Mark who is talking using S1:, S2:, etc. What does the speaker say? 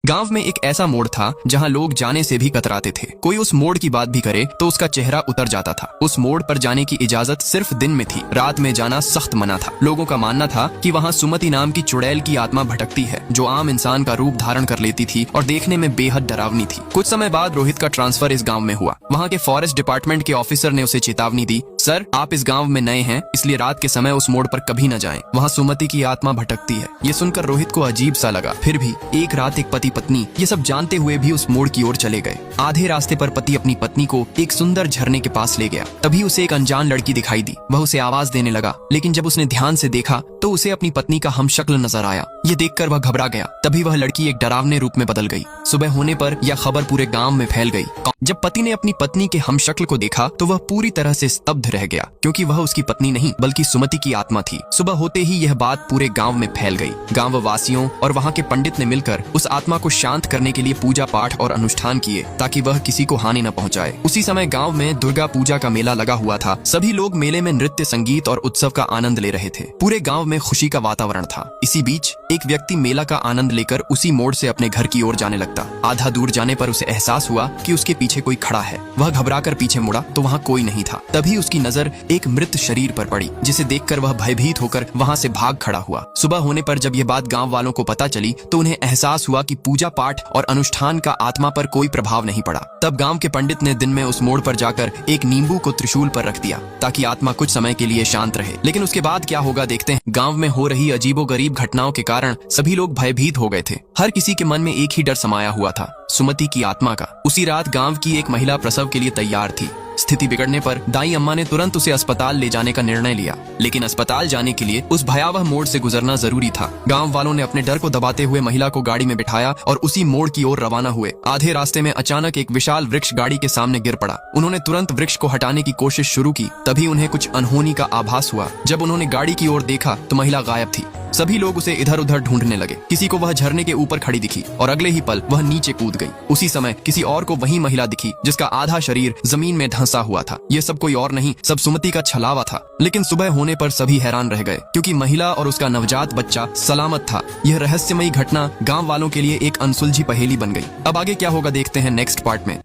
S1: गांव में एक ऐसा मोड़ था जहां लोग जाने से भी कतराते थे। कोई उस मोड़ की बात भी करे तो उसका चेहरा उतर जाता था। उस मोड़ पर जाने की इजाजत सिर्फ दिन में थी, रात में जाना सख्त मना था। लोगों का मानना था कि वहां सुमति नाम की चुड़ैल की आत्मा भटकती है, जो आम इंसान का रूप धारण कर लेती थी और देखने में बेहद डरावनी थी। कुछ समय बाद रोहित का ट्रांसफर इस गाँव में हुआ। वहाँ के फॉरेस्ट डिपार्टमेंट के ऑफिसर ने उसे चेतावनी दी, सर आप इस गाँव में नए हैं, इसलिए रात के समय उस मोड़ पर कभी न जाएं। वहाँ सुमति की आत्मा भटकती है। ये सुनकर रोहित को अजीब सा लगा। फिर भी एक रात एक पति पत्नी ये सब जानते हुए भी उस मोड़ की ओर चले गए। आधे रास्ते पर पति अपनी पत्नी को एक सुंदर झरने के पास ले गया। तभी उसे एक अनजान लड़की दिखाई दी। वह उसे आवाज देने लगा, लेकिन जब उसने ध्यान से देखा तो उसे अपनी पत्नी का हमशक्ल नजर आया। ये देखकर वह घबरा गया। तभी वह लड़की एक डरावने रूप में बदल गई। सुबह होने पर यह खबर पूरे गांव में फैल गई। जब पति ने अपनी पत्नी के हमशक्ल को देखा तो वह पूरी तरह से स्तब्ध रह गया, क्योंकि वह उसकी पत्नी नहीं बल्कि सुमति की आत्मा थी। सुबह होते ही यह बात पूरे गांव में फैल गई। गांव वासियों और वहां के पंडित ने मिलकर उस आत्मा को शांत करने के लिए पूजा पाठ और अनुष्ठान किए, ताकि वह किसी को हानि न पहुंचाए। उसी समय गांव में दुर्गा पूजा का मेला लगा हुआ था। सभी लोग मेले में नृत्य, संगीत और उत्सव का आनंद ले रहे थे। पूरे गांव में खुशी का वातावरण था। इसी बीच एक व्यक्ति मेला का आनंद लेकर उसी मोड़ से अपने घर की ओर जाने लगता। आधा दूर जाने पर उसे एहसास हुआ कि उसके पीछे कोई खड़ा है। वह घबराकर पीछे मुड़ा तो वहाँ कोई नहीं था। तभी उसकी नजर एक मृत शरीर पर पड़ी, जिसे देखकर वह भयभीत होकर वहाँ से भाग खड़ा हुआ। सुबह होने पर जब यह बात गांव वालों को पता चली तो उन्हें एहसास हुआ कि पूजा पाठ और अनुष्ठान का आत्मा पर कोई प्रभाव नहीं पड़ा। तब गांव के पंडित ने दिन में उस मोड़ पर जाकर एक नींबू को त्रिशूल पर रख दिया, ताकि आत्मा कुछ समय के लिए शांत रहे। लेकिन उसके बाद क्या होगा देखते हैं। गांव में हो रही अजीबोगरीब घटनाओं के कारण सभी लोग भयभीत हो गए थे। हर किसी के मन में एक ही डर समाया हुआ था, सुमति की आत्मा का। उसी रात गांव की एक महिला प्रसव के लिए तैयार थी। स्थिति बिगड़ने पर दाई अम्मा ने तुरंत उसे अस्पताल ले जाने का निर्णय लिया। लेकिन अस्पताल जाने के लिए उस भयावह मोड़ से गुजरना जरूरी था। गांव वालों ने अपने डर को दबाते हुए महिला को गाड़ी में बिठाया और उसी मोड़ की ओर रवाना हुए। आधे रास्ते में अचानक एक विशाल वृक्ष गाड़ी के सामने गिर पड़ा। उन्होंने तुरंत वृक्ष को हटाने की कोशिश शुरू की। तभी उन्हें कुछ अनहोनी का आभास हुआ। जब उन्होंने गाड़ी की ओर देखा तो महिला गायब थी। सभी लोग उसे इधर उधर ढूंढने लगे। किसी को वह झरने के ऊपर खड़ी दिखी और अगले ही पल वह नीचे कूद गई। उसी समय किसी और को वही महिला दिखी, जिसका आधा शरीर जमीन में धंसा हुआ था। ये सब कोई और नहीं, सब सुमति का छलावा था। लेकिन सुबह होने पर सभी हैरान रह गए, क्योंकि महिला और उसका नवजात बच्चा सलामत था। यह रहस्यमयी घटना गांव वालों के लिए एक अनसुलझी पहेली बन गई। अब आगे क्या होगा देखते हैं नेक्स्ट पार्ट में।